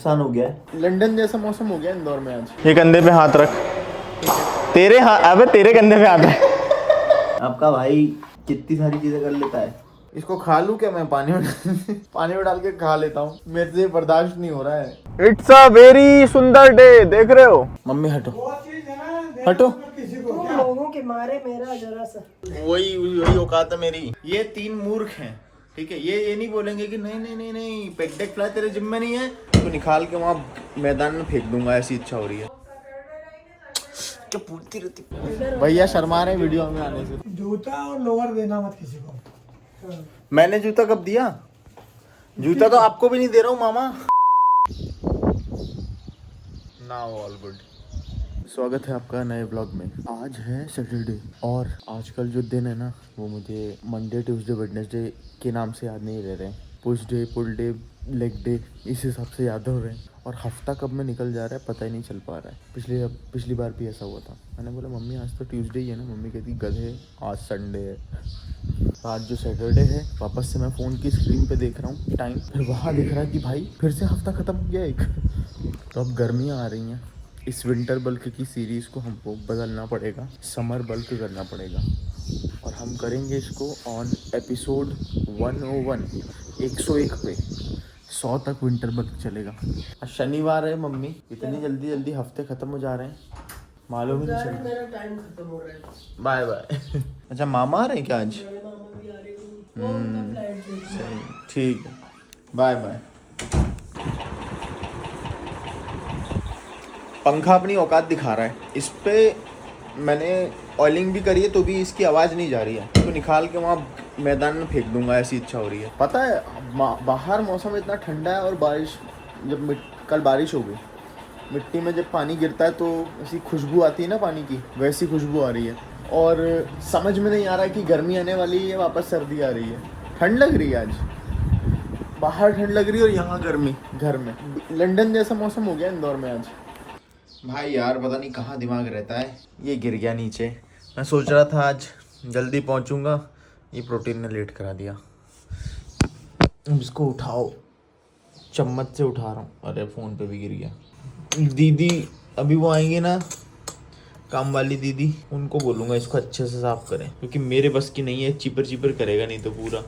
नुकसान हो गया है। लंदन जैसा मौसम हो गया इंदौर में आज। ये कंधे पे हाथ रख। तेरे हाथ, अबे तेरे कंधे पे हाथ रख। आपका भाई कितनी सारी चीजें कर लेता है। इसको खा लूं क्या मैं? पानी में पानी में डाल के खा लेता हूँ, मेरे से बर्दाश्त नहीं हो रहा है। इट्स अ वेरी सुंदर डे, देख रहे हो? मम्मी हटो हटो। लोगों के मारे मेरा जरा सा वही औकात है मेरी। ये तीन मूर्ख हैं, ठीक है। ये नहीं बोलेंगे कि नहीं नहीं नहीं नहीं पेगडेक फ्लाई तेरे जिम में नहीं है, तो निकाल के वहाँ मैदान में फेंक दूंगा, ऐसी इच्छा हो रही है। क्या पूछती रहती भैया, शर्मा रहे वीडियो में आने से। जूता और लोअर देना मत किसी को। मैंने जूता कब दिया? जूता तो आपको भी नहीं दे रहा हूँ मामा। Now all good. स्वागत है आपका नए ब्लॉग में। आज है सैटरडे और आजकल जो दिन है ना, वो मुझे मंडे ट्यूसडे वेडनेसडे के नाम से याद नहीं रह रहे हैं। पुश डे, पुल डे, लेग डे, इस हिसाब से याद हो रहे हैं। और हफ्ता कब में निकल जा रहा है पता ही नहीं चल पा रहा है। पिछली बार भी ऐसा हुआ था। मैंने बोला मम्मी आज तो ट्यूसडे ही है ना। मम्मी कहती गधे आज संडे है। आज जो सैटरडे है, वापस से मैं फ़ोन की स्क्रीन पे देख रहा हूँ टाइम, फिर वहाँ दिख रहा है कि भाई फिर से हफ्ता ख़त्म हो गया एक। तो अब गर्मियाँ आ रही हैं, इस विंटर बल्क की सीरीज़ को हमको बदलना पड़ेगा, समर बल्क करना पड़ेगा। और हम करेंगे इसको ऑन एपिसोड 101, 101 पे 100 तक विंटर बल्क चलेगा। आज शनिवार है मम्मी, इतनी जल्दी हफ्ते ख़त्म हो जा रहे हैं, मालूम ही नहीं चल। मेरा टाइम खत्म हो रहा है। Bye bye. अच्छा मामा आ रहे हैं क्या आज? मामा भी आ रही हूँ। सही, ठीक है, बाय बाय। पंखा अपनी औकात दिखा रहा है। इस पे मैंने ऑयलिंग भी करी है तो भी इसकी आवाज़ नहीं जा रही है, तो निकाल के वहाँ मैदान में फेंक दूंगा, ऐसी इच्छा हो रही है। पता है बाहर मौसम इतना ठंडा है और बारिश, जब कल बारिश हो गई, मिट्टी में जब पानी गिरता है तो ऐसी खुशबू आती है ना पानी की, वैसी खुशबू आ रही है। और समझ में नहीं आ रहा है कि गर्मी आने वाली है, वापस सर्दी आ रही है। ठंड लग रही है आज, बाहर ठंड लग रही है और यहाँ गर्मी घर में। लंदन जैसा मौसम हो गया इंदौर में आज। भाई यार पता नहीं कहाँ दिमाग रहता है। ये गिर गया नीचे। मैं सोच रहा था आज जल्दी पहुँचूँगा, ये प्रोटीन ने लेट करा दिया। अब इसको उठाओ, चम्मच से उठा रहा हूँ। अरे फ़ोन पे भी गिर गया। दीदी अभी वो आएंगे ना, काम वाली दीदी, उनको बोलूँगा इसको अच्छे से साफ़ करें, क्योंकि मेरे बस की नहीं है। चिपर चिपर करेगा नहीं तो पूरा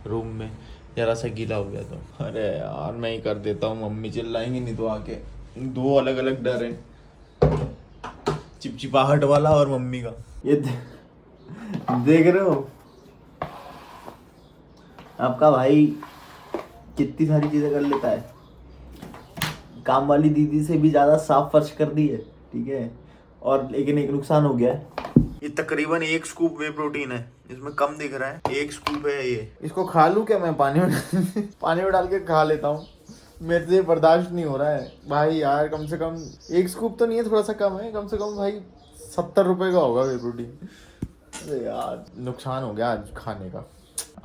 रूम में ज़रा सा गीला हो गया तो। अरे यार मैं ही कर देता हूँ, मम्मी चिल्लाएंगी नहीं तो आके। दो अलग अलग डर हैं, चिपचिपाहट वाला और मम्मी का। ये देख रहे हो? आपका भाई कितनी सारी चीजें कर लेता है। काम वाली दीदी से भी ज्यादा साफ फर्श कर दी है, ठीक है। और लेकिन एक नुकसान हो गया है। ये तकरीबन 1 स्कूप वे प्रोटीन है, इसमें कम दिख रहा है। 1 स्कूप है ये। इसको खा लूं क्या मैं? पानी में डाल के खा लेता हूँ, मेरे से बर्दाश्त नहीं हो रहा है भाई यार। कम से कम 1 स्कूप तो नहीं है, थोड़ा सा कम है। कम से कम भाई 70 रुपए का होगा वे प्रोटीन। अरे यार नुकसान हो गया आज खाने का।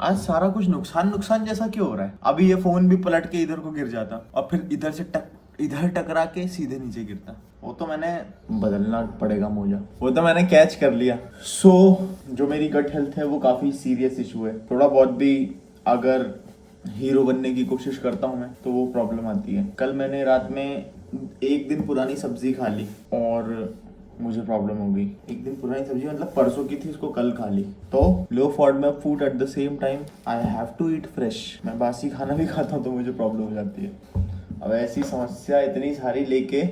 आज सारा कुछ नुकसान जैसा क्यों हो रहा है? अभी ये फोन भी पलट के इधर को गिर जाता और फिर इधर से इधर टकरा के सीधे नीचे गिरता। वो तो मैंने बदलना पड़ेगा मोजा, वो तो मैंने कैच कर लिया। जो मेरी गट हेल्थ है वो काफी सीरियस इशू है। थोड़ा बहुत भी अगर हीरो बनने की कोशिश करता हूँ मैं तो वो प्रॉब्लम आती है। कल मैंने रात में 1 दिन पुरानी सब्जी खा ली और मुझे प्रॉब्लम हो गई। 1 दिन पुरानी सब्जी मतलब परसों की थी, उसको कल खा ली। तो low format food at the same time I have to eat fresh. मैं बासी खाना भी खाता हूँ तो मुझे प्रॉब्लम हो जाती है। अब ऐसी समस्या इतनी सारी लेके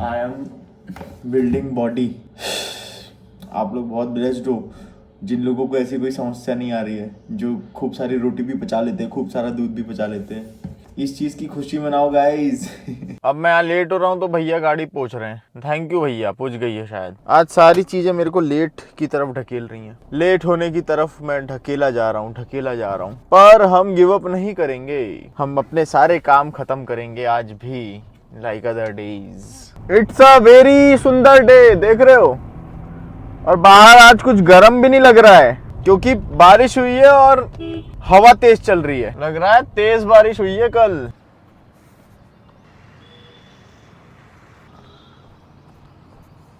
आई एम बिल्डिंग बॉडी। आप लोग बहुत ब्लेस्ड हो जिन लोगों को ऐसी कोई समस्या नहीं आ रही है, जो खूब सारी रोटी भी पचा लेते हैं, खूब सारा दूध भी पचा लेते हैं। इस चीज की खुशी मनाओ गाइस। अब मैं यहाँ लेट हो रहा हूँ तो भैया गाड़ी पहुँच रहे हैं। थैंक यू भैया, पहुँच गई है शायद। आज सारी चीजें मेरे को लेट की तरफ ढकेल रही हैं। लेट होने की तरफ मैं ढकेला जा रहा हूँ, पर हम गिव अप नहीं करेंगे। हम अपने सारे काम खत्म करेंगे आज भी, like other days. It's a very सुंदर डे, देख रहे हो? और बाहर आज कुछ गर्म भी नहीं लग रहा है, क्योंकि बारिश हुई है और हवा तेज चल रही है। लग रहा है तेज बारिश हुई है कल।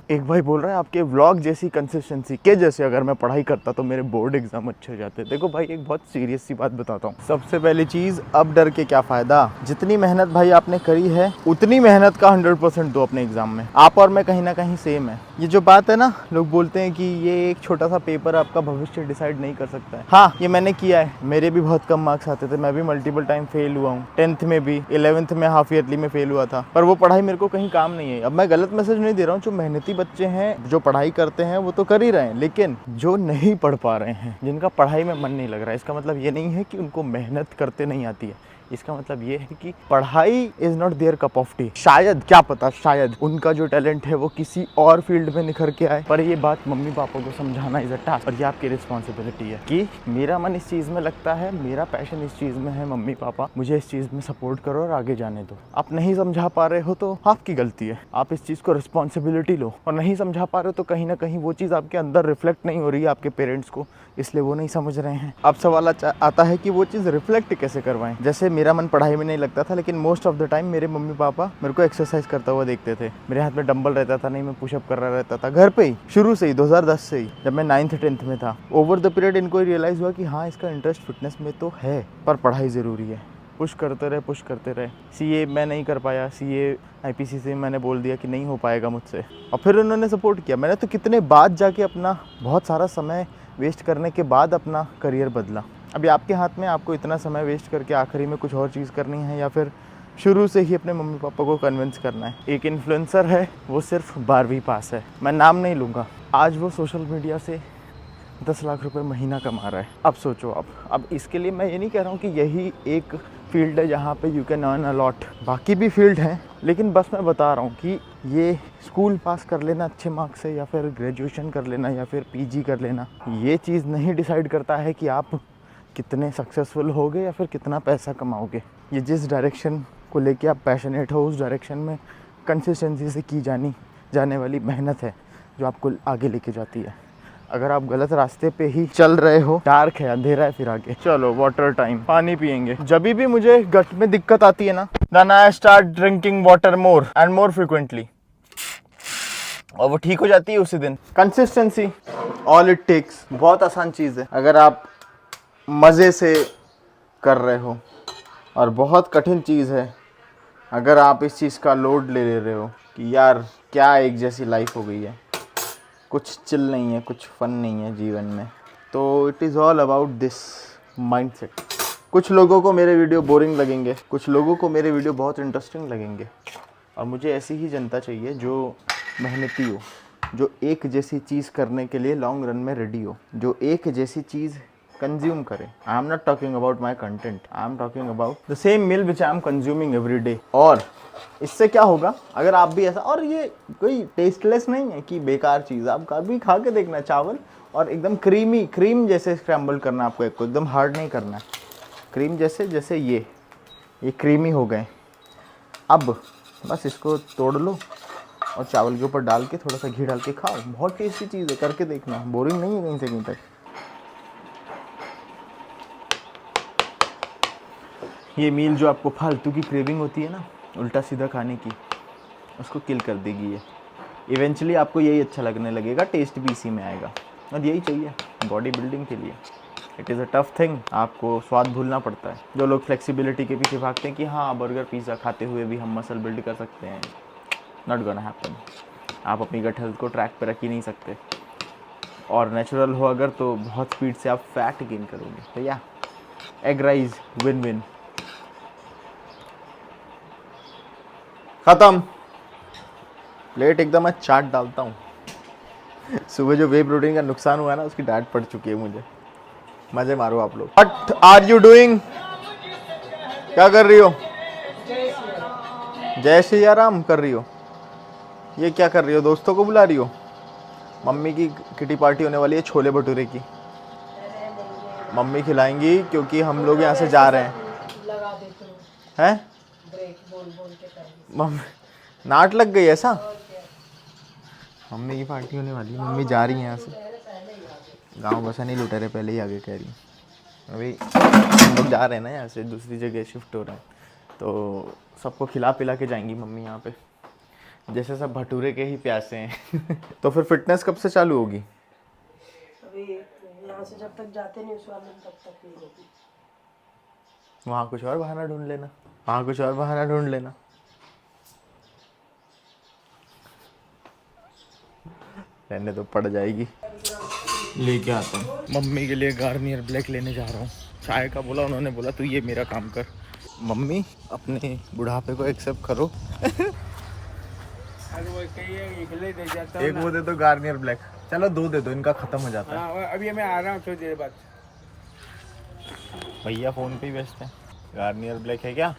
एक भाई बोल रहा है आपके व्लॉग जैसी कंसिस्टेंसी के जैसे अगर मैं पढ़ाई करता तो मेरे बोर्ड एग्जाम अच्छे हो जाते। देखो भाई एक बहुत सीरियस सी बात बताता हूँ। सबसे पहली चीज़, अब डर के क्या फ़ायदा। जितनी मेहनत भाई आपने करी है उतनी मेहनत का 100% दो अपने एग्जाम में। आप और मैं कहीं ना कहीं सेम है। ये जो बात है ना, लोग बोलते हैं कि ये एक छोटा सा पेपर आपका भविष्य डिसाइड नहीं कर सकता है। हाँ, ये मैंने किया है। मेरे भी बहुत कम मार्क्स आते थे, मैं भी मल्टीपल टाइम फेल हुआ हूँ। 10th में भी, 11th में हाफ ईयरली में फेल हुआ था, पर वो पढ़ाई मेरे को कहीं काम नहीं है। अब मैं गलत मैसेज नहीं दे रहा हूँ। जो मेहनती बच्चे हैं, जो पढ़ाई करते हैं, वो तो कर ही रहे हैं, लेकिन जो नहीं पढ़ पा रहे हैं, जिनका पढ़ाई में मन नहीं लग रहा है, इसका मतलब ये नहीं है कि उनको मेहनत करते नहीं आती है। इसका मतलब ये है कि पढ़ाई is not their cup of tea. शायद, क्या पता, शायद उनका जो टैलेंट है वो किसी और फील्ड में निखर के आए। पर ये बात मम्मी पापा को समझाना इज अ टास्क, और ये आपकी रिस्पॉन्सिबिलिटी है कि मेरा मन इस चीज़ में लगता है, मेरा पैशन इस चीज़ में है, मम्मी पापा मुझे इस चीज़ में सपोर्ट करो और आगे जाने दो। आप नहीं समझा पा रहे हो तो आपकी गलती है, आप इस चीज़ को रिस्पॉन्सिबिलिटी लो। और नहीं समझा पा रहे हो तो कहीं ना कहीं वो चीज़ आपके अंदर रिफ्लेक्ट नहीं हो रही है आपके पेरेंट्स को, इसलिए वो नहीं समझ रहे हैं। अब सवाल आता है कि वो चीज़ रिफ्लेक्ट कैसे करवाएं। जैसे मेरा मन पढ़ाई में नहीं लगता था, लेकिन मोस्ट ऑफ द टाइम मेरे मम्मी पापा मेरे को एक्सरसाइज करता हुआ देखते थे। मेरे हाथ में डंबल रहता था, नहीं मैं पुशअप कर रहा रहता था घर पे ही, शुरू से ही 2010 से ही, जब मैं 9th 10th में था। ओवर द पीरियड इनको रियलाइज़ हुआ कि हाँ, इसका इंटरेस्ट फिटनेस में तो है, पर पढ़ाई ज़रूरी है। पुश करते रहे। CA मैं नहीं कर पाया, CA IPC से मैंने बोल दिया कि नहीं हो पाएगा मुझसे, और फिर उन्होंने सपोर्ट किया। मैंने तो कितने बाद जाके अपना बहुत सारा समय वेस्ट करने के बाद अपना करियर बदला। अभी आपके हाथ में, आपको इतना समय वेस्ट करके आखिरी में कुछ और चीज़ करनी है, या फिर शुरू से ही अपने मम्मी पापा को कन्विंस करना है। एक इन्फ्लुएंसर है, वो सिर्फ 12वीं पास है, मैं नाम नहीं लूँगा। आज वो सोशल मीडिया से 10 लाख रुपए महीना कमा रहा है। अब सोचो, अब इसके लिए मैं ये नहीं कह रहा हूँ कि यही एक फील्ड है जहाँ पे you can earn a lot. बाकी भी फील्ड हैं, लेकिन बस मैं बता रहा हूँ कि ये स्कूल पास कर लेना अच्छे मार्क्स से, या फिर ग्रेजुएशन कर लेना, या फिर PG कर लेना, ये चीज़ नहीं डिसाइड करता है कि आप कितने सक्सेसफुल होगे या फिर कितना पैसा कमाओगे। ये जिस डायरेक्शन को लेके आप पैशनेट हो, उस डायरेक्शन में कंसिस्टेंसी से की जाने वाली मेहनत है जो आपको आगे लेके जाती है। अगर आप गलत रास्ते पे ही चल रहे हो, डार्क है, अंधेरा है, फिर आगे चलो वाटर टाइम, पानी पियेंगे। जब भी मुझे गट में दिक्कत आती है ना, then I start drinking water more and more frequently, और वो ठीक हो जाती है उसी दिन। Consistency, all it takes. बहुत आसान चीज़ है अगर आप मज़े से कर रहे हो, और बहुत कठिन चीज़ है अगर आप इस चीज़ का लोड ले रहे हो कि यार क्या एक जैसी लाइफ हो गई है, कुछ चिल नहीं है, कुछ फन नहीं है जीवन में। तो it is all about this mindset. कुछ लोगों को मेरे वीडियो बोरिंग लगेंगे, कुछ लोगों को मेरे वीडियो बहुत इंटरेस्टिंग लगेंगे, और मुझे ऐसी ही जनता चाहिए जो मेहनती हो, जो एक जैसी चीज़ करने के लिए लॉन्ग रन में रेडी हो, जो एक जैसी चीज़ कंज्यूम करे। I am not talking about my content, I am talking about the same meal which I am consuming every day. और इससे क्या होगा अगर आप भी ऐसा, और ये कोई टेस्टलेस नहीं है कि बेकार चीज़, आप कभी खा के देखना चावल, और एकदम क्रीम जैसे स्क्रैम्बल करना आपको, एक को एकदम हार्ड नहीं करना है, क्रीम जैसे ये क्रीमी हो गए। अब बस इसको तोड़ लो और चावल के ऊपर डाल के थोड़ा सा घी डाल के खाओ, बहुत टेस्टी चीज़ है, करके देखना, बोरिंग नहीं है कहीं से कहीं तक। ये मील जो आपको फालतू की क्रेविंग होती है ना, उल्टा सीधा खाने की, उसको किल कर देगी ये। इवेंचुअली आपको यही अच्छा लगने लगेगा, टेस्ट भी इसी में आएगा, और यही चाहिए बॉडी बिल्डिंग के लिए। It is a tough thing, आपको स्वाद भूलना पड़ता है। जो लोग फ्लेक्सिबिलिटी के पीछे भागते हैं कि हाँ बर्गर पिज़्ज़ा खाते हुए भी हम मसल बिल्ड कर सकते हैं, नॉट गोना हैपन। आप अपनी गट हेल्थ को ट्रैक पे रख ही नहीं सकते, और नेचुरल हो अगर तो बहुत स्पीड से आप फैट गेन करोगे। तो या एग राइस विन विन। खत्म, प्लेट एकदम मैं चाट डालता हूँ। सुबह जो वे प्रोटीन का नुकसान हुआ ना, उसकी डांट पड़ चुकी है मुझे। मजे मारो आप लोग। What are you doing? क्या कर रही हो? जय श्री राम कर रही हो? ये क्या कर रही हो? दोस्तों को बुला रही हो? मम्मी की किटी पार्टी होने वाली है छोले भटूरे की, मम्मी खिलाएंगी क्योंकि हम लोग यहाँ से जा रहे हैं। हैं? मम्मी नाट लग गई ऐसा? मम्मी की पार्टी होने वाली है, मम्मी जा रही है यहाँ से। गांव बसा नहीं लुटा रहे, पहले ही आगे कह रही। अभी हम लोग जा रहे हैं ना यहाँ से, दूसरी जगह शिफ्ट हो रहे हैं, तो सबको खिला पिला के जाएंगी मम्मी यहाँ पे। जैसे सब भटूरे के ही प्यासे हैं। तो फिर फिटनेस कब से चालू होगी? अभी यहाँ से जब तक जाते नहीं उस वाले दिन तब तक नहीं होगी। वहाँ कुछ और बहाना ढूंढ लेना, वहाँ कुछ और बहाना ढूंढ लेना। रहने तो पड़ जाएगी। लेके आता हूँ मम्मी के लिए गार्नियर ब्लैक लेने जा रहा हूँ। चाय का बोला, उन्होंने बोला तू ये मेरा काम कर। मम्मी अपने बुढ़ापे को एक्सेप्ट करो। एक वो दे दो गार्नियर ब्लैक। चलो 2 दे दो, इनका खत्म हो जाता है। अभी मैं आ रहा हूँ थोड़ी देर बाद। भैया फोन पे ही व्यस्त है। गार्नियर ब्लैक है क्या?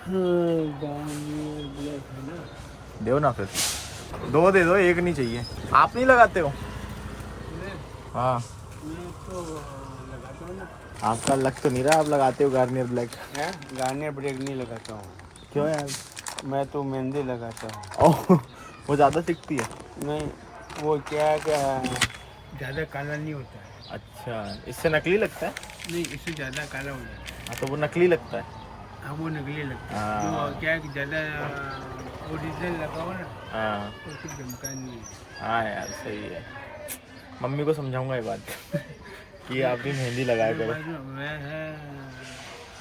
गार्नियर ब्लैक है ना? दो ना फिर, 2 दे दो, 1 नहीं चाहिए। आप नहीं लगाते हो? हाँ मैं तो लगाता हूँ ना। आपका लग तो नहीं रहा आप लगाते हो गार्नियर ब्लैक। है गार्नियर ब्लैक नहीं लगाता हूँ। क्यों यार? मैं तो मेहंदी लगाता हूँ। ओह, वो ज़्यादा टिकती है। नहीं, वो क्या ज़्यादा काला नहीं होता है। अच्छा, इससे नकली लगता है? नहीं, इससे ज़्यादा काला हो जाता है। हाँ तो वो नकली लगता है। हाँ, वो नकली लगता है। हाँ। जो क्या है कि ज़्यादा ओरिजिनल लगाओ ना हाँ तो कुछ जमता नहीं है। हाँ यार सही है। मम्मी को समझाऊंगा ये बात कि आप भी मेहंदी लगाया करो। मैं है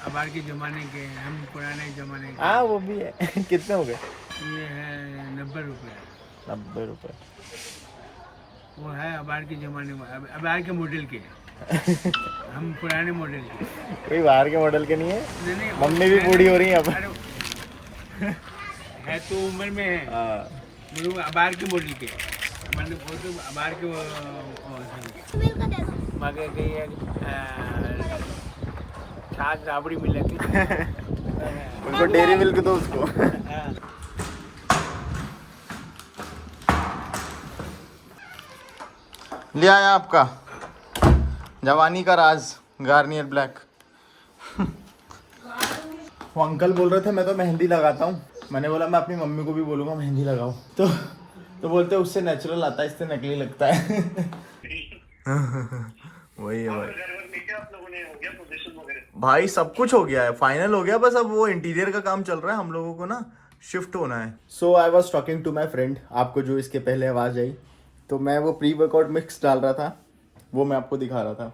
अबार के ज़माने के, हम पुराने ज़माने के। हाँ वो भी है। कितने हो गए? ये है 90 रुपये। 90 रुपये। वो है अबार के ज़माने में, अबार के मॉडल के। हम पुराने मॉडल के। कोई बाहर के मॉडल के नहीं है। नहीं, मम्मी भी बूढ़ी हो रही है अब। अरे, है तो उम्र में है। हाँ। मतलब अबार के मॉडल के, मतलब वो तो अबार के मगर कही है छाछ राबड़ी मिलती। उनको डेयरी मिल्क दो उसको। ले आया आपका जवानी का राज गार्नियर ब्लैक। वो अंकल बोल रहे थे मैं तो मेहंदी लगाता हूँ। मैंने बोला मैं अपनी मम्मी को भी बोलूँगा मेहंदी लगाओ। तो बोलते उससे नेचुरल आता है, इससे नकली लगता है। वही है भाई। भाई सब कुछ हो गया है, फाइनल हो गया, बस अब वो इंटीरियर का काम चल रहा है। हम लोगों को ना शिफ्ट होना है। So I was talking to my friend, आपको जो इसके पहले आवाज़ आई, तो मैं वो प्री वर्कआउट मिक्स डाल रहा था, वो मैं आपको दिखा रहा था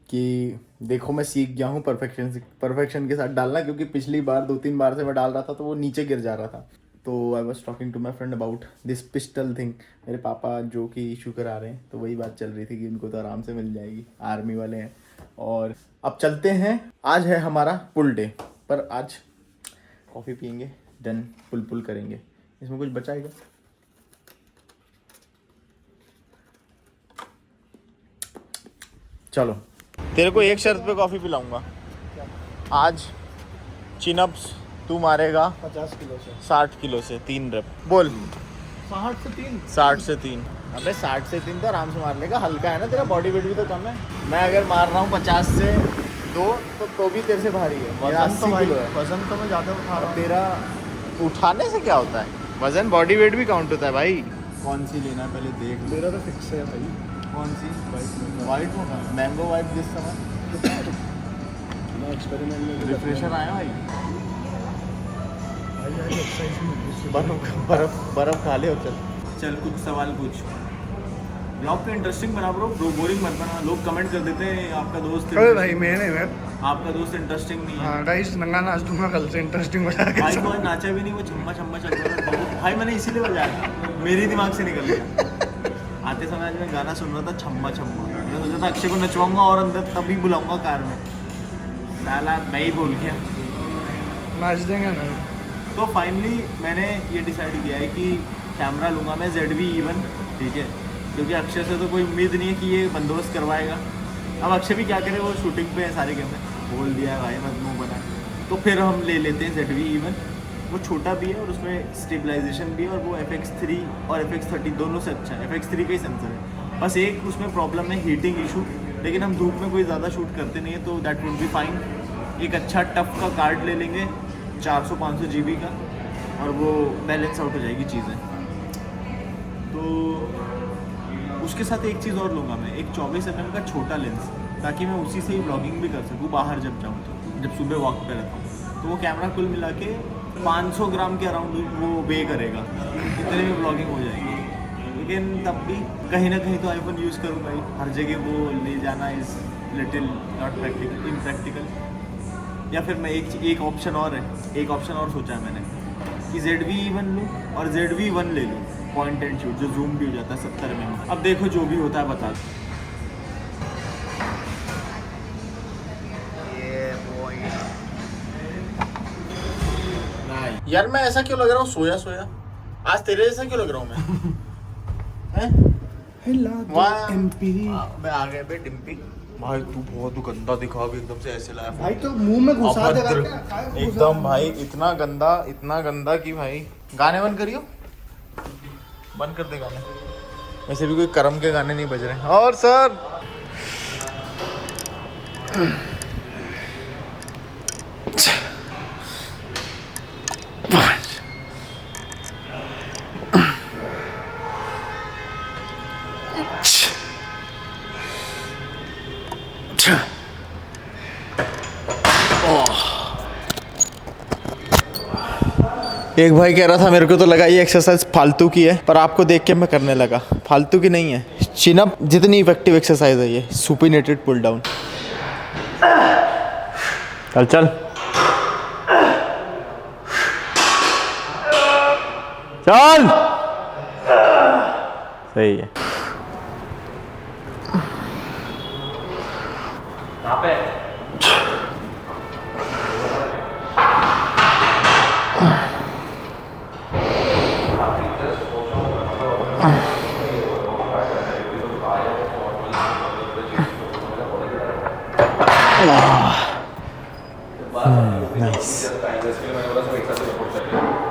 कि देखो मैं सीख गया हूँ परफेक्शन के साथ डालना, क्योंकि पिछली बार 2-3 बार से मैं डाल रहा था तो वो नीचे गिर जा रहा था। तो I was talking to my friend about this pistol thing. मेरे पापा जो कि इशू करा रहे हैं, तो वही बात चल रही थी कि उनको तो आराम से मिल जाएगी, आर्मी वाले हैं। और अब चलते हैं, आज है हमारा पुल डे, पर आज कॉफ़ी पियेंगे, देन पुल करेंगे। इसमें कुछ बचाएगा? चलो तेरे को एक शर्त पे कॉफ़ी पिलाऊंगा आज। चिनअप्स तू मारेगा 50 किलो से 60 किलो से 3 रेप। बोल 60 से 3। 60 से 3। अबे 60 से 3 तो आराम से मार लेगा, हल्का है ना, तेरा बॉडी वेट भी तो कम है। मैं अगर मार रहा हूँ 50 से 2 तो भी तेरे से भारी है। मेरा 80 किलो है। वजन तो मैं ज़्यादा उठा रहा हूँ। तेरा उठाने से क्या होता है? वजन बॉडी वेट भी काउंट होता है भाई। कौन सी लेना है पहले देख। मेरा तो फिक्स है भाई। कौन सी? वाइट होगा, मैंगो वाइट जिस समय एक्सपेरिमेंट में रिफ्रेशर आया भाई। बर्फ खा ले और चल कुछ सवाल पूछ। ब्लॉग को इंटरेस्टिंग बना ब्रो, बोरिंग मत बना। लोग कमेंट कर देते हैं आपका दोस्त अरे भाई मैंने आपका दोस्त इंटरेस्टिंग नहीं है। हाँ गाइस, नंगा नाच दूंगा कल से, इंटरेस्टिंग बता के। भाई वो नाचा भी नहीं, वो छम्मा छम्मा चल रहा था भाई। मैंने इसीलिए बजाया, मेरे दिमाग से निकल गया। आते समय आज मैं गाना सुन रहा था छम्मा छम्मा, मैंने सोचा था अक्षय को नचवाऊंगा और अंदर तभी बुलाऊंगा कार में, साला मैं ही बोल गया। नाच देंगे ना। तो फाइनली मैंने ये डिसाइड किया है कि कैमरा लूँगा मैं ZV-E1, ठीक है, क्योंकि अक्षय से तो कोई उम्मीद नहीं है कि ये बंदोबस्त करवाएगा। अब अक्षय भी क्या करे, वो शूटिंग पे है सारे कैमरे, बोल दिया है भाई मत मुँह बना। तो फिर हम ले लेते हैं ZV-E1। वो छोटा भी है और उसमें स्टेबलाइजेशन भी है, और वो FX3 और FX30 दोनों से अच्छा है। FX3 का ही सेंसर है, बस एक उसमें प्रॉब्लम है हीटिंग इशू, लेकिन हम धूप में कोई ज़्यादा शूट करते नहीं है, तो दैट वुड बी फाइन। एक अच्छा टफ का कार्ड ले लेंगे 400-500 GB का, और वो बैलेंस आउट हो जाएगी चीज़ें। तो उसके साथ एक चीज़ और लूँगा मैं, एक 24mm का छोटा लेंस, ताकि मैं उसी से ही ब्लॉगिंग भी कर सकूँ बाहर जब जाऊँ, तो जब सुबह वॉक पे रहता हूँ। तो वो कैमरा कुल मिला के 500 ग्राम के अराउंड वो वे करेगा, इतने में ब्लॉगिंग हो जाएगी। लेकिन तब भी कहीं ना कहीं तो आईफोन यूज़ करूँ भाई, हर जगह वो ले जाना is little not practical, impractical. या फिर मैं एक ऑप्शन और है, एक ऑप्शन और सोचा है मैंने कि ZV-E1 लूँ और ZV-1 ले लूँ पॉइंट एंड शूट, जो जूम भी हो जाता है 70 में। अब देखो जो भी होता है बता दो। यार मैं ऐसा क्यों लग रहा हूँ, सोया सोया? आज तेरे जैसा क्यों लग रहा हूँ मैं? हैं? मैं आ गया बे डिम्पी। भाई तू बहुत गंदा दिखा भी एकदम से, ऐसे लाया भाई तो मुंह में घुसा देगा क्या? एकदम भाई इतना गंदा कि भाई गाने बंद करियो, बंद कर दे गाने। वैसे भी कोई कर्म के गाने नहीं बज रहे। और सर एक भाई कह रहा था मेरे को तो लगा ये एक्सरसाइज फालतू की है, पर आपको देख के मैं करने लगा। फालतू की नहीं है, चिनअप जितनी इफेक्टिव एक्सरसाइज है ये सुपिनेटेड पुल डाउन। चल चल चल, सही है।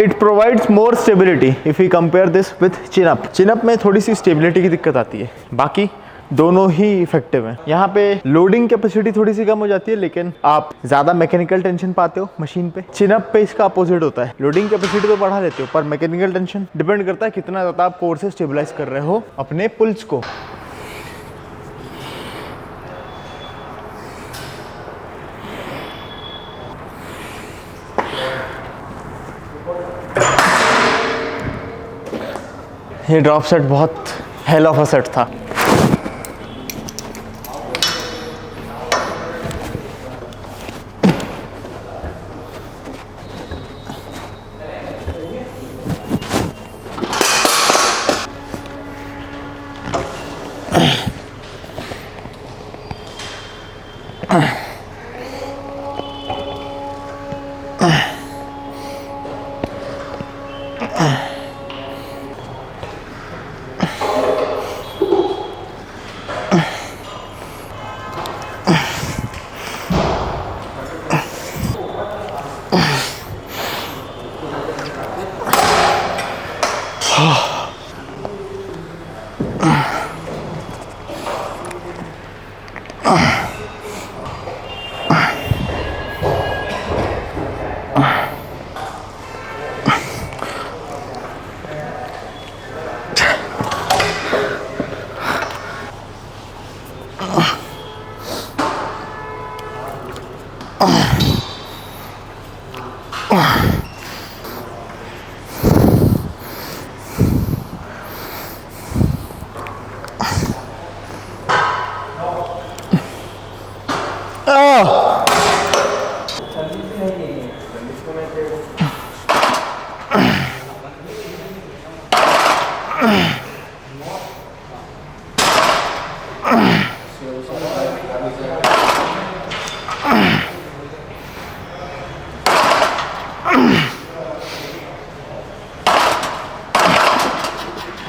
It provides more stability if we compare this with chin-up. Chin-up में थोड़ी सी स्टेबिलिटी की दिक्कत आती है, बाकी दोनों ही इफेक्टिव हैं। यहाँ पे लोडिंग कैपेसिटी थोड़ी सी कम हो जाती है, लेकिन आप ज़्यादा मैकेनिकल टेंशन पाते हो मशीन पे। चिनअप पे इसका अपोजिट होता है, लोडिंग कैपेसिटी तो बढ़ा लेते हो, पर मैकेनिकल टेंशन डिपेंड करता है कितना ज़्यादा आप कोर से स्टेबलाइज कर रहे हो अपने पुल्स को। ये ड्रॉप सेट बहुत हेल ऑफ अ सेट था।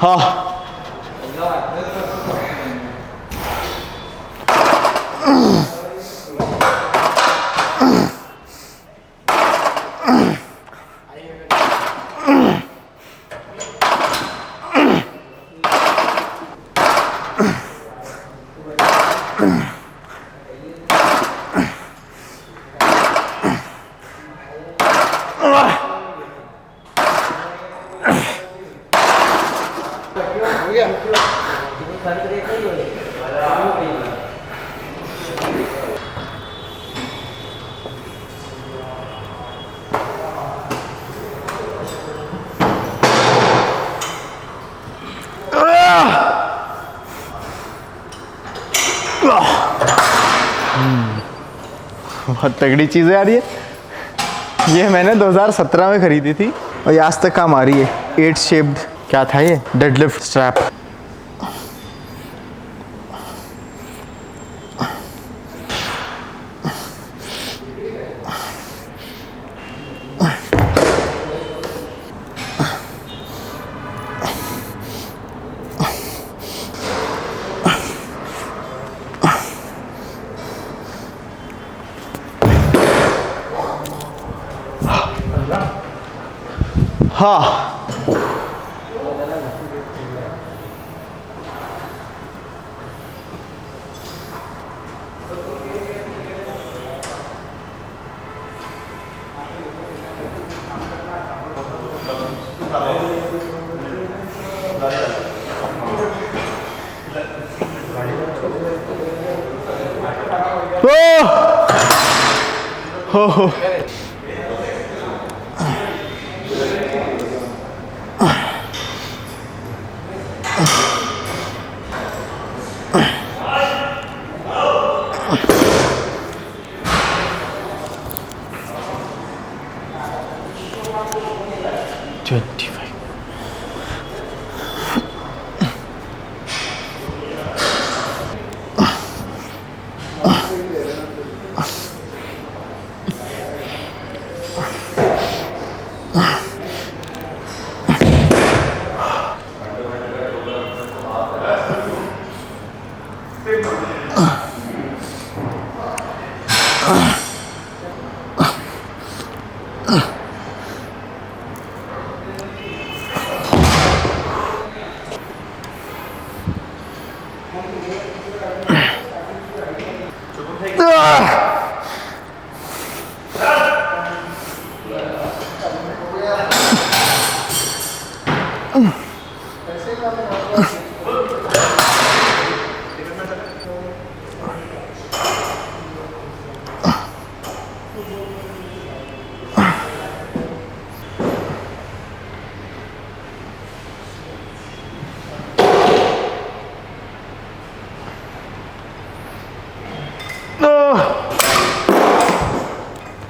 हाँ बहुत तगड़ी चीज़ें आ रही है। ये मैंने 2017 में खरीदी थी और ये आज तक काम आ रही है। 8 शेप्ड क्या था ये, डेडलिफ्ट स्ट्रैप। हाँ हो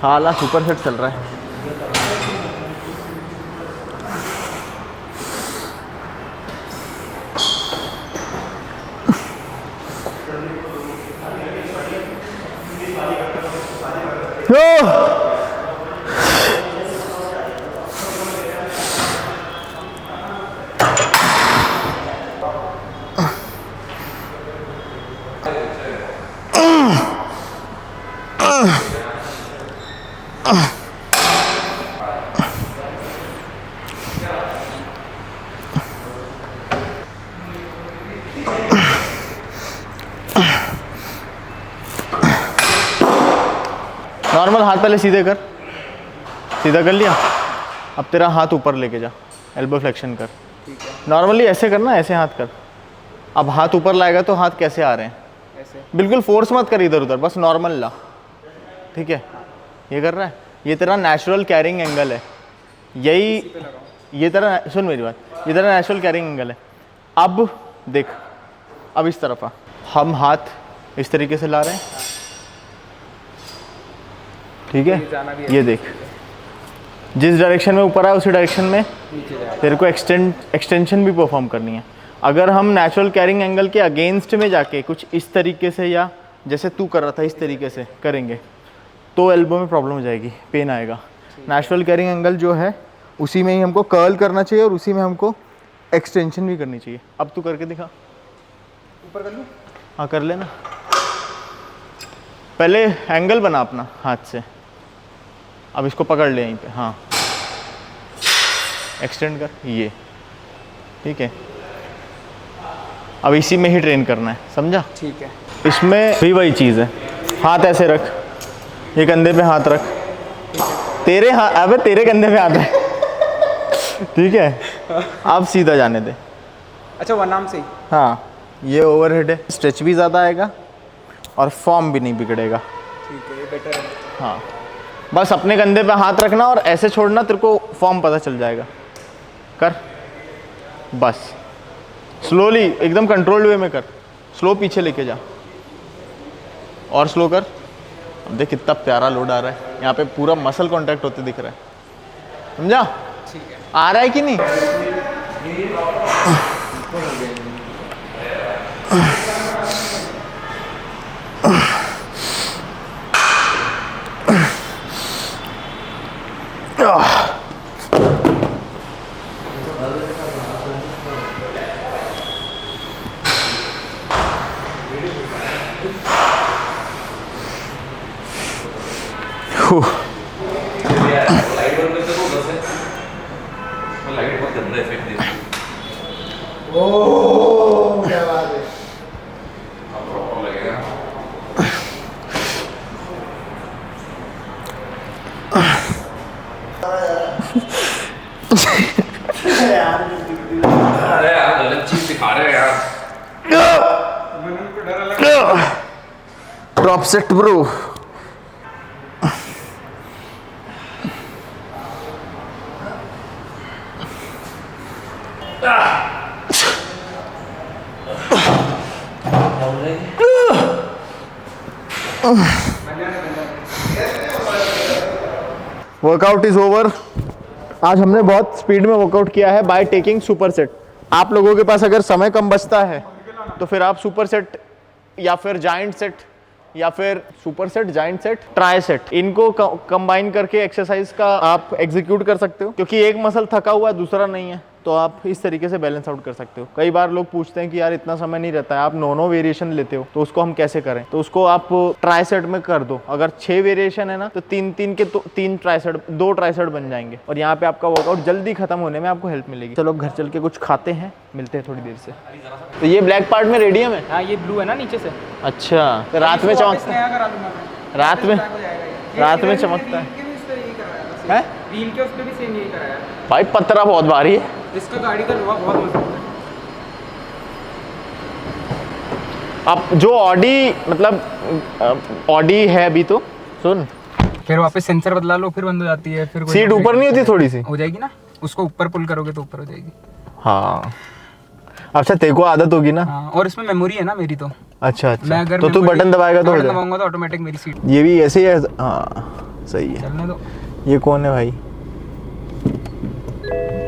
हाला सुपर सेट चल रहा है। नॉर्मल हाथ पहले सीधे कर, सीधा कर लिया। अब तेरा हाथ ऊपर लेके जा, एल्बो फ्लेक्शन कर। नॉर्मली ऐसे करना, ऐसे हाथ कर। अब हाथ ऊपर लाएगा तो हाथ कैसे आ रहे हैं, ऐसे। बिल्कुल फोर्स मत कर इधर उधर, बस नॉर्मल ला, ठीक है। ये कर रहा है, ये तेरा नेचुरल कैरिंग एंगल है। यही ये तेरा, सुन मेरी बात, ये तेरा नेचुरल कैरिंग एंगल है। अब देख, अब इस तरफ आ, हम हाथ इस तरीके से ला रहे हैं, ठीक है। ये देख, जिस डायरेक्शन में ऊपर आए उसी डायरेक्शन में तेरे को एक्सटेंशन भी परफॉर्म करनी है। अगर हम नेचुरल कैरिंग एंगल के अगेंस्ट में जाके कुछ इस तरीके से या जैसे तू कर रहा था इस तरीके से करेंगे तो एल्बो में प्रॉब्लम हो जाएगी, पेन आएगा। नेचुरल कैरिंग एंगल जो है उसी में ही हमको कर्ल करना चाहिए और उसी में हमको एक्सटेंशन भी करनी चाहिए। अब तू करके दिखा, ऊपर कर लूँ? हाँ कर लेना। पहले एंगल बना अपना हाथ से, अब इसको पकड़ ले यहीं पे, हाँ एक्सटेंड कर, ये ठीक है। अब इसी में ही ट्रेन करना है, समझा? ठीक है। इसमें भी वही चीज़ है, हाथ ऐसे रख, ये कंधे पे हाथ रख, तेरे हाथ, अबे तेरे कंधे पे हाथ है, ठीक है। अब सीधा जाने दे। अच्छा वन आर्म से ही? हाँ, ये ओवरहेड है, स्ट्रेच भी ज़्यादा आएगा और फॉर्म भी नहीं बिगड़ेगा। ठीक है, ये बेटर है। हाँ, बस अपने कंधे पे हाथ रखना और ऐसे छोड़ना, तेरे को फॉर्म पता चल जाएगा। कर, बस स्लोली, एकदम कंट्रोल्ड वे में कर, स्लो पीछे लेके जा और स्लो कर, देख कितना प्यारा लोड आ रहा है, यहाँ पे पूरा मसल कांटेक्ट होते दिख रहा है, समझा? ठीक है। आ रहा है कि नहीं? ओह क्या बात है। अरे यार गलत चीज दिखा रहे हो यार। Drop set bro. Workout is over. आज हमने बहुत स्पीड में वर्कआउट किया है बाय टेकिंग सुपर सेट। आप लोगों के पास अगर समय कम बचता है तो फिर आप सुपर सेट या फिर जाइंट सेट या फिर super set, giant set, try set, इनको कंबाइन करके एक्सरसाइज का आप एग्जीक्यूट कर सकते हो, क्योंकि एक मसल थका हुआ है दूसरा नहीं है, तो आप इस तरीके से बैलेंस आउट कर सकते हो। कई बार लोग पूछते हैं कि यार इतना समय नहीं रहता है, आप 9 वेरिएशन लेते हो, तो उसको हम कैसे करें? तो उसको आप ट्राई सेट में कर दो। अगर 6 वेरिएशन है ना तो 3-3 के 3 ट्राई सेट, 2 ट्राई सेट बन जाएंगे और यहाँ पे आपका वर्कआउट जल्दी खत्म होने में आपको हेल्प मिलेगी। चलो घर चल के कुछ खाते हैं, मिलते हैं थोड़ी देर से। तो ये ब्लैक पार्ट में रेडियम है? हाँ ये ब्लू है ना नीचे से। अच्छा, तो रात में चमकता है? रात में चमकता है? व्हील के उस पे भी सेम यही कराया है। भाई पत्थरा बहुत भारी है। इसका गाड़ी का लोहा बहुत मजबूत है। अब जो ऑडी मतलब ऑडी है अभी, तो सुन, फिर वापस सेंसर बदला लो, फिर बंद हो जाती है। फिर सीट ऊपर नहीं होती थोड़ी सी? हो जाएगी ना, उसको ऊपर पुल करोगे तो ऊपर हो जाएगी। हाँ अच्छा, तेरे को आदत होगी ना। हाँ, और इसमें मेमोरी है ना मेरी तो। अच्छा मैं अच्छा, अगर तो तू बटन दबाएगा तो हो जाएगा। दबाऊंगा तो ऑटोमेटिक मेरी सीट ये भी ऐसे ही है। हाँ सही है। चलने दो। ये कौन है भाई?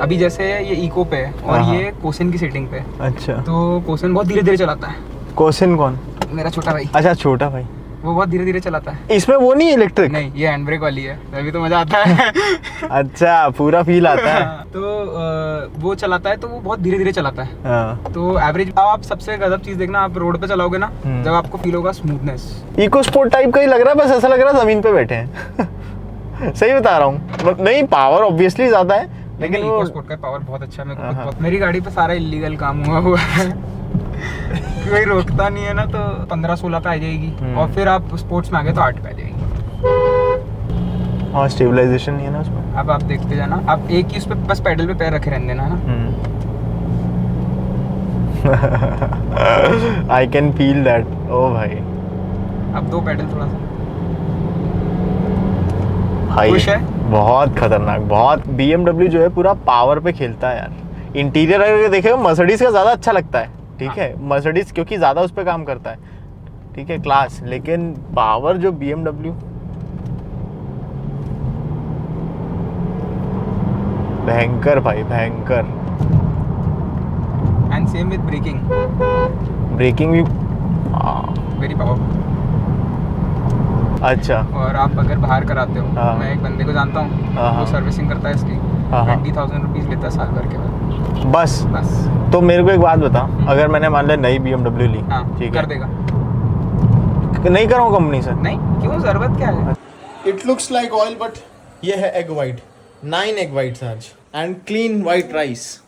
अभी जैसे ये इको पे है और हाँ। ये कोसिन की सेटिंग पे है, अच्छा, तो कोसिन बहुत धीरे धीरे चलाता है। कोसिन कौन? मेरा छोटा भाई, अच्छा छोटा भाई, वो बहुत धीरे धीरे चलाता है। इसमें वो नहीं है इलेक्ट्रिक? नहीं, ये हैंड ब्रेक वाली है, तभी तो मजा आता है। अच्छा, पूरा फील आता है। तो वो चलाता है तो वो बहुत धीरे धीरे चलाता है। हाँ। तो एवरेज आप सबसे गजब चीज देखना, आप रोड पे चलाओगे ना, जब आपको फील होगा स्मूथनेस। इको स्पोर्ट टाइप का ही लग रहा है, बस ऐसा लग रहा है जमीन पे बैठे हैं। सही बता रहा हूँ। नहीं, पावर ऑब्वियसली ज्यादा है, लेकिन वो इको स्पोर्ट का पावर बहुत अच्छा है। मेरे को बहुत, मेरी गाड़ी पे सारा इलीगल काम हुआ है। कोई रोकता नहीं है ना, तो 15-16 पे आ जाएगी और फिर आप स्पोर्ट्स में आ गए तो 8 पे आ जाएगी। हाँ, स्टेबलाइजेशन नहीं है ना उसमें। अब आप देखते जाना, आप एक ही उस पे बस पैडल पे पैर रखे रहने देना ना। I can feel that. ओ भाई, अब 2 पैडल थोड़ा सा भाई खुश है। बहुत खतरनाक, बहुत। BMW जो है पूरा पावर पे खेलता है यार। इंटीरियर अगर देखे मर्सिडीज का ज़्यादा अच्छा लगता है, ठीक है, मर्सिडीज क्योंकि ज़्यादा उस पर काम करता है, ठीक है, क्लास। लेकिन पावर जो BMW, भयंकर भाई, भयंकर। And same with braking braking भी वेरी पावरफुल। अच्छा। और आप अगर बाहर कराते हो, हाँ। मैं एक बंदे को जानता हूँ, हाँ। वो सर्विसिंग करता है इसकी, हाँ। 20,000 रुपीज़ लेता है साल भर के बाद। बस बस तो मेरे को एक बात बता, अगर मैंने मान लिया नई BMW ली, हाँ, ठीक कर है, देगा। नहीं कराऊँ कंपनी से? नहीं, क्यों, जरूरत क्या है? It looks like oil but ये है एग वाइट। 9 एग वाइट्स आज एंड क्लीन वाइट राइस।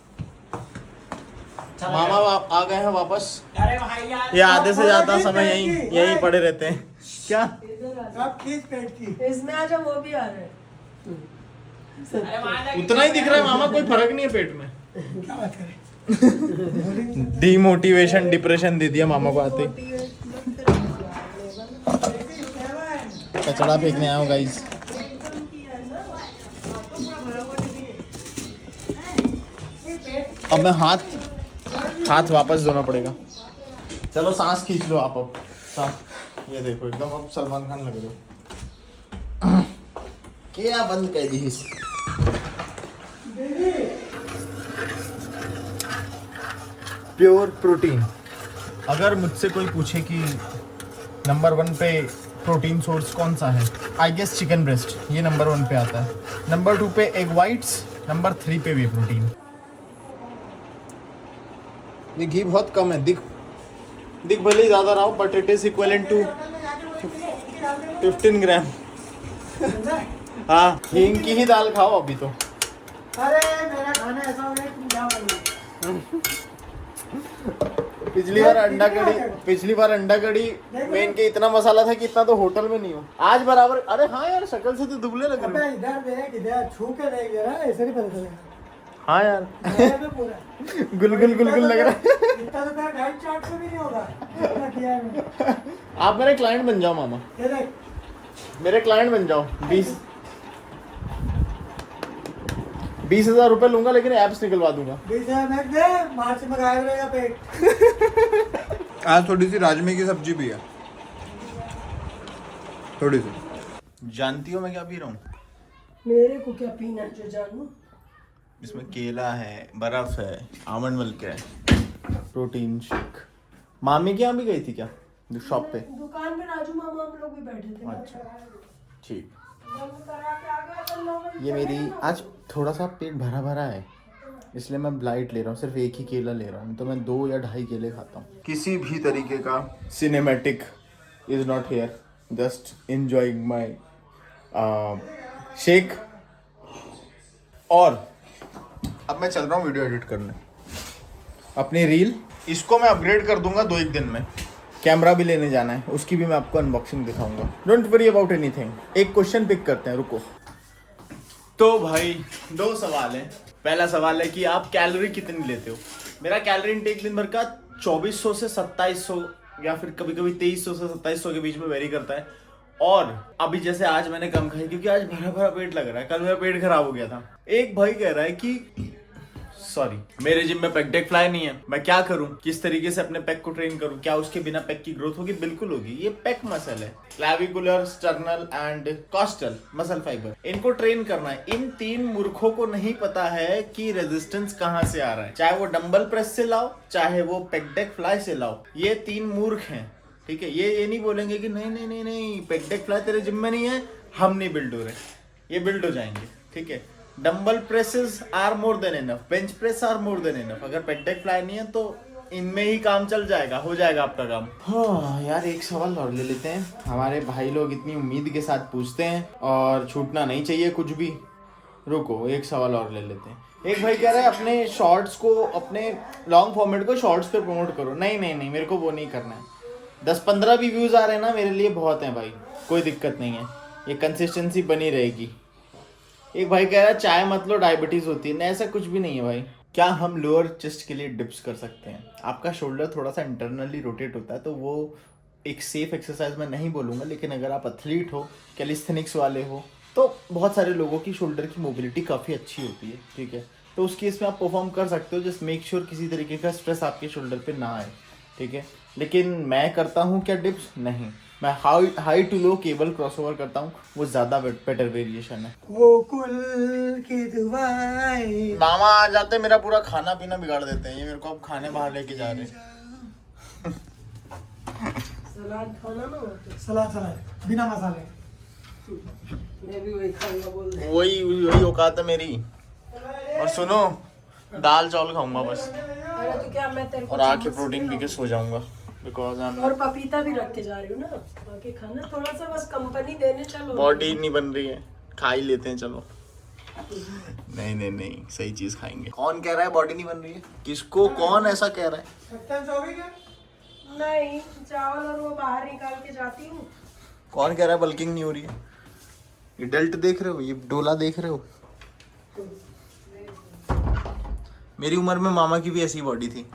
मामा आ गए हैं वापस। ये आधे से ज्यादा समय यहीं पड़े रहते हैं। क्या इसमें आज वो भी आ रहे हैं। उतना ही दिख रहा है मामा, कोई फर्क नहीं है पेट में। क्या बात करें। डिमोटिवेशन, डिप्रेशन दे दिया मामा को आते ही। कचड़ा फेंकने आया हूँ गाइस। अब मैं हाथ वापस धोना पड़ेगा। चलो सांस खींच लो आप अब। सांस, ये देखो एकदम अब सलमान खान लग रहे हो। क्या बंद कर दी प्योर प्रोटीन। अगर मुझसे कोई पूछे कि नंबर 1 पे प्रोटीन सोर्स कौन सा है, आई गेस चिकन ब्रेस्ट, ये नंबर 1 पे आता है। नंबर 2 पे एग वाइट्स, नंबर 3 पे वे प्रोटीन। ये घी बहुत कम है, दिख भले ही ज़्यादा रहा हो, but it is equivalent to 15 gram. हाँ, हींग की ही दाल खाओ अभी तो। अरे मेरा खाना ऐसा हो गया कि क्या बोलूं। पिछली बार अंडा कड़ी में इनके इतना मसाला था कि इतना तो होटल में नहीं हो। आज बराबर। अरे हाँ यार, शक्ल से तो दुबले लग रहे हो। इधर देख, इधर छू के देख जरा, ऐसे नहीं पता चलेगा। हाँ यार, पूरा गुलगुल लग रहा है। इतना तो तेरा डाइट चार्ट से भी नहीं होगा, इतना किया है मैंने। आप मेरे क्लाइंट बन जाओ मामा, ये देख, मेरे क्लाइंट बन जाओ। 20,000 रुपए लूंगा, लेकिन एप्स निकलवा दूंगा। 20,000 दे, मार्च में गायब रहेगा पेट। आज थोड़ी सी राजमे की सब्जी भी है, थोड़ी सी। जानती हो मैं क्या पी रहा हूँ? मेरे को क्या पीना है जो जानू? इसमें केला है, बर्फ है, आमंड मिल्क है, प्रोटीन शेक। मामी के यहाँ भी गई थी क्या शॉप पे? दुकान पे राजू मामा हम लोग भी बैठे थे। अच्छा, ठीक। बंद करा के आ गया कल 9 बजे। ये मेरी आज थोड़ा सा पेट भरा भरा है, इसलिए मैं ब्लाइट ले रहा हूँ, सिर्फ एक ही केला ले रहा हूँ। तो मैं 2 या 2.5 केले खाता हूँ। किसी भी तरीके का cinematic is not here, just enjoying my shake. और अब मैं चल रहा हूँ वीडियो एडिट करने अपनी रील। इसको मैं अपग्रेड कर दूंगा 2-1 दिन में। कैमरा भी लेने जाना है, उसकी भी मैं आपको अनबॉक्सिंग दिखाऊंगा। Don't worry about anything. एक क्वेश्चन पिक करते हैं, रुको। तो भाई 2 सवाल है। पहला सवाल है कि आप कैलोरी कितनी लेते हो? मेरा कैलोरी इंटेक दिन भर का 2400 से 2700 या फिर कभी कभी 2300 से 2700 के बीच में वेरी करता है। और अभी जैसे आज मैंने कम खाई क्योंकि आज भरा भरा पेट लग रहा है। कल मेरा पेट खराब हो गया था। एक भाई कह रहा है कि सॉरी, मेरे जिम में पेक डेक फ्लाई नहीं है, मैं क्या करूं, किस तरीके से अपने पेक को ट्रेन करूं, क्या उसके बिना पेक की ग्रोथ होगी? बिल्कुल होगी। ये पेक मसल है, clavicular, sternal and costal muscle fibre. इनको ट्रेन करना है। इन 3 मूर्खों को नहीं पता है कि रेजिस्टेंस कहां से आ रहा है, चाहे वो डंबल प्रेस से लाओ, चाहे वो पेक डेक फ्लाई से लाओ। ये 3 मूर्ख हैं, ठीक है। ये नहीं बोलेंगे कि नहीं नहीं नहीं नहीं पेक डेक फ्लाई तेरे जिम में नहीं है, हम नहीं बिल्ड हो रहे। ये बिल्ड हो जाएंगे, ठीक है। Dumbbell presses are more than enough, bench press are more than enough. अगर पेक डेक फ्लाई नहीं है तो इनमें ही काम चल जाएगा, हो जाएगा आपका काम। हाँ यार, एक सवाल और ले लेते हैं। हमारे भाई लोग इतनी उम्मीद के साथ पूछते हैं और छूटना नहीं चाहिए कुछ भी। रुको, एक सवाल और ले लेते हैं। एक भाई कह रहा है अपने शॉर्ट्स को, अपने लॉन्ग फॉर्मेट को शॉर्ट्स पे प्रमोट करो। नहीं नहीं नहीं, मेरे को वो नहीं करना है। 10-15 भी व्यूज आ रहे हैं ना, मेरे लिए बहुत हैं भाई, कोई दिक्कत नहीं है। ये कंसिस्टेंसी बनी रहेगी। एक भाई कह रहा है चाय मत लो, डायबिटीज होती है। नहीं, ऐसा कुछ भी नहीं है भाई। क्या हम लोअर चेस्ट के लिए डिप्स कर सकते हैं? आपका शोल्डर थोड़ा सा इंटरनली रोटेट होता है, तो वो एक सेफ एक्सरसाइज मैं नहीं बोलूँगा, लेकिन अगर आप एथलीट हो, कैलिस्थेनिक्स वाले हो, तो बहुत सारे लोगों की शोल्डर की मोबिलिटी काफ़ी अच्छी होती है, ठीक है। तो उस केस में आप परफॉर्म कर सकते हो। जस्ट मेक श्योर किसी तरीके का स्ट्रेस आपके शोल्डर पे ना आए, ठीक है। लेकिन मैं करता हूँ क्या डिप्स? नहीं, मैं high to low cable crossover करता हूँ, वो ज़्यादा बेटर वेरिएशन है। वो कुल की दुआएं। मामा आ जाते मेरा पूरा खाना पीना बिगाड़ देते हैं। ये मेरे को अब खाने बाहर लेके जा रहे हैं। सलाद खाना ना होता। सलाद बिना मसाले। मैं भी वही खाऊंगा बोल रहे। वही औकात है मेरी। और सुनो, दाल चावल खाऊंगा बस, अरे तो क्या मैं तेरे को और आके प्रोटीन पी के सो जाऊंगा। बिकॉज और पपीता भी रख के जा रही हूँ ना, बाकी खाना थोड़ा सा बस कंपनी देने चलो। बॉडी नहीं बन रही है, खा ही लेते हैं चलो। नहीं नहीं नहीं, सही चीज खाएंगे। कौन कह रहा है बॉडी नहीं बन रही है? किसको, कौन ऐसा कह रहा है? नहीं, चावल और वो बाहर निकाल के जाती हूँ। कौन कह रहा है बल्किंग नहीं हो रही है? ये डेल्ट देख रहे हो, ये डोला देख रहे हो? मेरी उम्र में मामा की भी ऐसी बॉडी थी।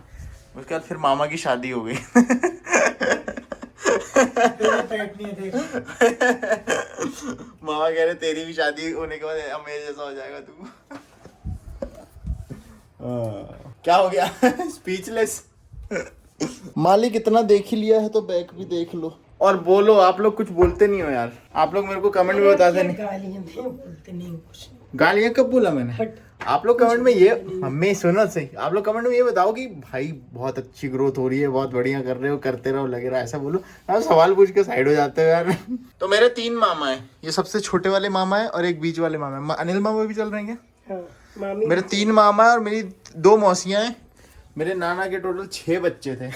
उसके बाद फिर मामा की शादी हो गई। मामा कह रहे तेरी भी शादी होने के बाद मेरे जैसा हो जाएगा तू। क्या हो गया? स्पीचलेस। मालिक इतना देख ही लिया है तो बैक भी देख लो। और बोलो, आप लोग कुछ बोलते नहीं हो यार, आप लोग मेरे को कमेंट में बताते नहीं। गालियां नहीं बोलते, नहीं कुछ नहीं। गालियाँ कब बोला मैंने? हट। आप लोग कमेंट में ये, मम्मी सुनो सही, आप लोग कमेंट में ये बताओ कि भाई बहुत अच्छी ग्रोथ हो रही है, बहुत बढ़िया कर रहे हो, करते रहो, लगे रहो, ऐसा बोलो। आप सवाल पूछ के साइड हो जाते हो यार। तो मेरे 3 मामा है, ये सबसे छोटे वाले मामा है और एक बीच वाले मामा है। अनिल मामा भी चल रहे हैं क्या? हाँ, मामी मेरे 3 मामा है और मेरी 2 मौसियाँ हैं। मेरे नाना के टोटल 6 बच्चे थे।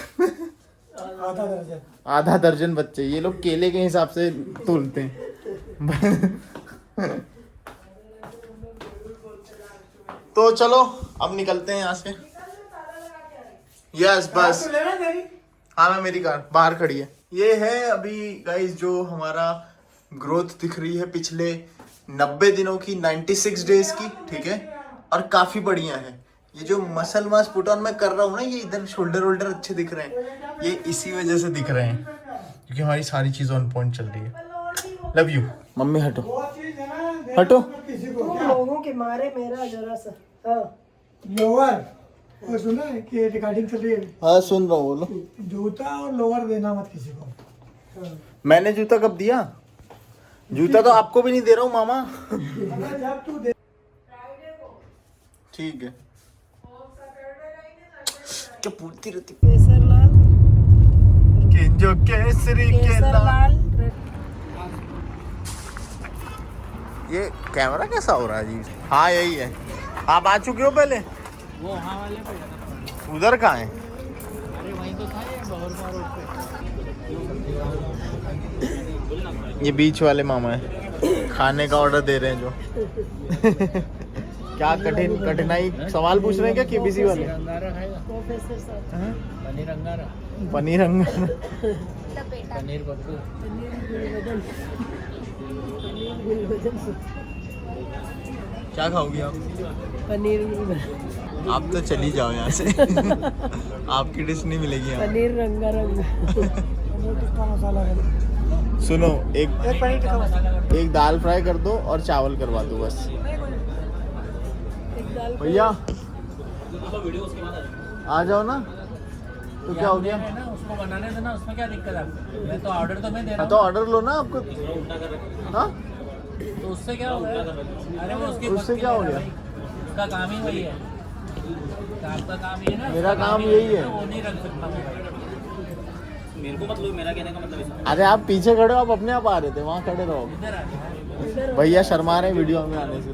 आधा दर्जन। आधा दर्जन बच्चे, ये लोग केले के हिसाब से तोलते हैं। तो चलो अब निकलते हैं यहाँ से। यस बस, हाँ मैं, मेरी कार बाहर खड़ी है। ये है अभी गाइस जो हमारा ग्रोथ दिख रही है पिछले 90 दिनों की, 96 डेज की, ठीक है, और काफी बढ़िया है। ये जो मसल मास पुट ऑन मैं कर रहा हूँ ना, ये इधर शोल्डर वोल्डर अच्छे दिख रहे हैं, ये इसी वजह से दिख रहे हैं क्योंकि हमारी सारी चीज ऑन पॉइंट चल रही है। लव यू मम्मी, हटो हटो। तुम लोगों के मारे मेरा जरा सा। हाँ, लोअर वो सुना है कि रिकॉर्डिंग चल रही है। हाँ सुन रहा हूँ, बोलो। जूता और लोअर देना मत किसी को। मैंने जूता कब दिया? जूता तो आपको भी नहीं दे रहा हूँ मामा। अगर जब तू दे ठीक है। क्या पूछती रहती? केसरलाल, कि जो केसरी के लाल। केसरलाल। ये कैमरा कैसा हो रहा है जी? हाँ यही है। आप आ चुके हो पहले? वो वहाँ वाले पे उधर कहाँ है? अरे वहीं तो था ये बहुरमा रोड पे। ये बीच वाले मामा है, खाने का ऑर्डर दे रहे हैं जो। क्या कठिनाई सवाल पूछ रहे हैं क्या केबीसी वाले? अंगारा खाएगा, प्रोफेसर साहब, पनीर अंगारा, पनीर अंगारा, पनीर बप्पू। क्या खाओगी आप? पनीर, आप तो चली जाओ यहाँ से। आपकी डिश नहीं मिलेगी यहाँ। पनीर रंगा रंग। पनीर टिक्का मसाला कर। सुनो, एक पनीर टिक्का मसाला। एक दाल फ्राई कर दो और चावल करवा दो बस। एक दाल भैया आ जाओ ना। तो क्या हो गया? है ना, उसको बनाने देना, उसमें क्या दिक्कत है आपको? मैं तो ऑर्डर तो मैं दे रहा हाँ हूँ। तो ऑर्डर लो ना आपको। हाँ तो उससे क्या हो गया? अरे वो उसकी उससे क्या हो गया? उसका काम ही वही है, आपका काम ये ना, मेरा काम यही है। वो नहीं रख सकता मेरे को, मतलब मेरा कहने का मतलब अरे आप पीछे खड़े हो, आप अपने आप आ रहे थे, वहाँ खड़े रहो। इधर आ भैया शर्मा रहे वीडियो में आने से।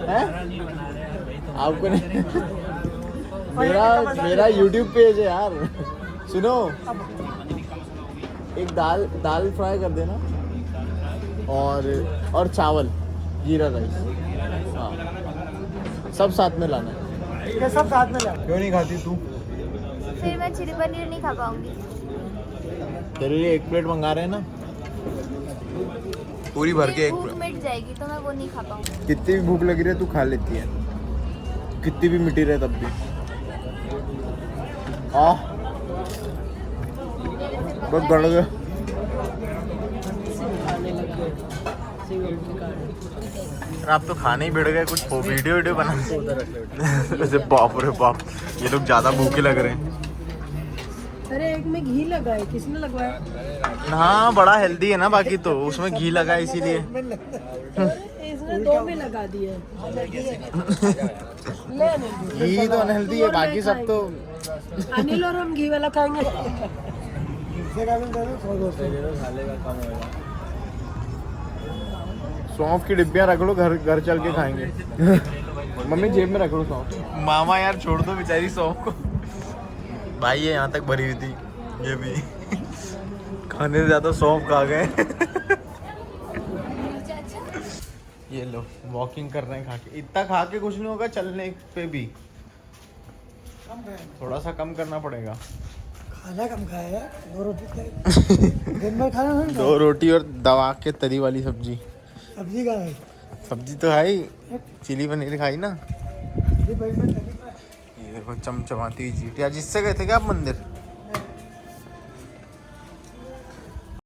हैं? नहीं बना रहे हैं भाई, तो आपको नहीं? मेरा YouTube पेज है यार। सुनो, एक दाल फ्राई कर देना और चावल, जीरा राइस, हाँ सब साथ में लाना। ये सब साथ में ला। क्यों नहीं खाती तू? फिर मैं चिली पनीर नहीं खा पाऊंगी। तेरे लिए 1 प्लेट मंगा रहे हैं ना, पूरी भर के 1 भूख प्लेट। मिट जाएगी तो मैं वो नहीं खा पाऊंगी। कितनी भी भूख लगी रहे तू खा लेती है, कितनी भी मिट्टी रहे तब भी। बस गड़ गए। आप तो खाने ही भिड़ गए, कुछ वीडियो बना। वैसे बाप रे बाप, ये लोग ज्यादा भूखे लग रहे हैं। अरे एक में घी लगा है, किसने लगवाया? हाँ बड़ा हेल्दी है ना, बाकी तो उसमें घी लगा है इसीलिए। इसने 2 में लगा दिया ले घी तो अनहेल्दी है, बाकी सब तो। अनिल और हम घी वाला खाएंगे। सौंफ की डिब्बियाँ रख लो, घर चल के खाएंगे। मम्मी जेब में रख लो सौंफ। मामा यार छोड़ दो बेचारी सौंफ को। भाई ये यहाँ तक भरी हुई थी, ये भी खाने से ज्यादा सौंफ खा गए। ये लो वॉकिंग कर रहे हैं खा के। इतना खा के कुछ नहीं होगा, चलने पे भी थोड़ा सा कम करना पड़ेगा। खाना कम खाया यार, 2 रोटी खाई। दिन भर खाना नहीं 2 रोटी और दवा के तरी वाली सब्जी। सब्जी का है। सब्जी तो है ही, चिली पनीर खाई ना। सब्जी भाई में तरी का है। ये देखो चमचमाती हुई चीटियाँ। जिससे गए थे क्या आप मंदिर?